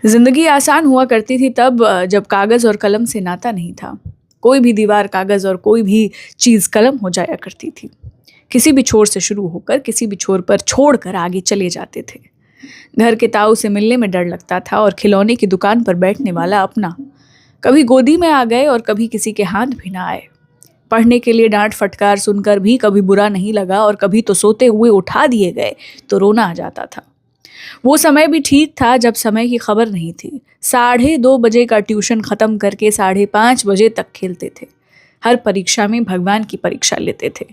ज़िंदगी आसान हुआ करती थी तब जब कागज़ और कलम से नाता नहीं था। कोई भी दीवार कागज़ और कोई भी चीज़ कलम हो जाया करती थी। किसी भी छोर से शुरू होकर किसी भी छोर पर छोड़कर आगे चले जाते थे। घर के ताऊ से मिलने में डर लगता था और खिलौने की दुकान पर बैठने वाला अपना। कभी गोदी में आ गए और कभी किसी के हाथ भी ना आए। पढ़ने के लिए डांट फटकार सुनकर भी कभी बुरा नहीं लगा और कभी तो सोते हुए उठा दिए गए तो रोना आ जाता था। वो समय भी ठीक था जब समय की खबर नहीं थी। 2:30 बजे का ट्यूशन खत्म करके 5:30 बजे तक खेलते थे। हर परीक्षा में भगवान की परीक्षा लेते थे।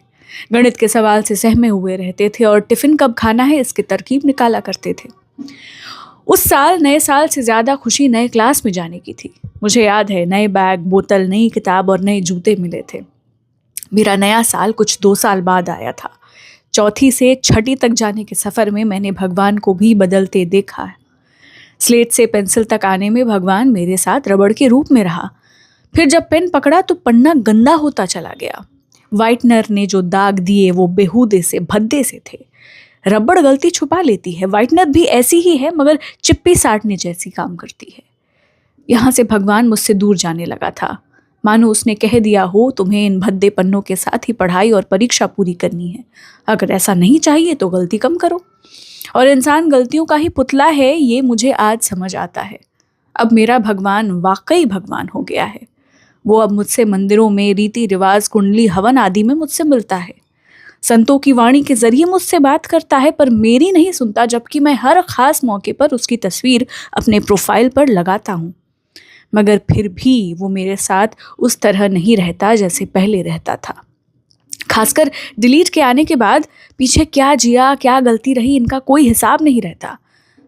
गणित के सवाल से सहमे हुए रहते थे और टिफिन कब खाना है इसकी तरकीब निकाला करते थे। उस साल नए साल से ज्यादा खुशी नए क्लास में जाने की थी। मुझे याद है, नए बैग, बोतल, नई किताब और नए जूते मिले थे। मेरा नया साल कुछ 2 साल बाद आया था। चौथी से छठी तक जाने के सफ़र में मैंने भगवान को भी बदलते देखा है। स्लेट से पेंसिल तक आने में भगवान मेरे साथ रबड़ के रूप में रहा। फिर जब पेन पकड़ा तो पन्ना गंदा होता चला गया। व्हाइटनर ने जो दाग दिए वो बेहूदे से भद्दे से थे। रबड़ गलती छुपा लेती है, व्हाइटनर भी ऐसी ही है मगर चिप्पी साटने जैसी काम करती है। यहाँ से भगवान मुझसे दूर जाने लगा था। मानो उसने कह दिया हो, तुम्हें इन भद्दे पन्नों के साथ ही पढ़ाई और परीक्षा पूरी करनी है। अगर ऐसा नहीं चाहिए तो गलती कम करो। और इंसान गलतियों का ही पुतला है, ये मुझे आज समझ आता है। अब मेरा भगवान वाकई भगवान हो गया है। वो अब मुझसे मंदिरों में रीति रिवाज, कुंडली, हवन आदि में मुझसे मिलता है। संतों की वाणी के जरिए मुझसे बात करता है, पर मेरी नहीं सुनता, जबकि मैं हर खास मौके पर उसकी तस्वीर अपने प्रोफाइल पर लगाता हूँ। मगर फिर भी वो मेरे साथ उस तरह नहीं रहता जैसे पहले रहता था। खासकर डिलीट के आने के बाद पीछे क्या जिया, क्या गलती रही, इनका कोई हिसाब नहीं रहता।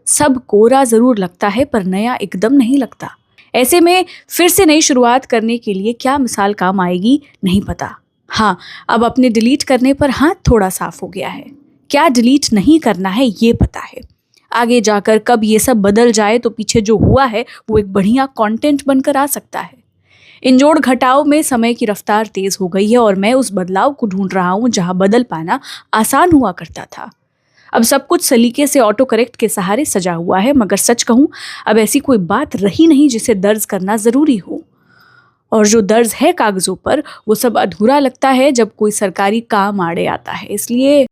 सब कोरा जरूर लगता है पर नया एकदम नहीं लगता। ऐसे में फिर से नई शुरुआत करने के लिए क्या मिसाल काम आएगी नहीं पता। हाँ, अब अपने डिलीट करने पर हाथ थोड़ा साफ हो गया है। क्या डिलीट नहीं करना है ये पता है। आगे जाकर कब ये सब बदल जाए तो पीछे जो हुआ है वो एक बढ़िया कंटेंट बनकर आ सकता है। इन जोड़ घटाव में समय की रफ्तार तेज हो गई है और मैं उस बदलाव को ढूंढ रहा हूँ जहाँ बदल पाना आसान हुआ करता था। अब सब कुछ सलीके से ऑटो करेक्ट के सहारे सजा हुआ है, मगर सच कहूँ अब ऐसी कोई बात रही नहीं जिसे दर्ज करना जरूरी हो। और जो दर्ज है कागजों पर वो सब अधूरा लगता है जब कोई सरकारी काम आड़े आता है। इसलिए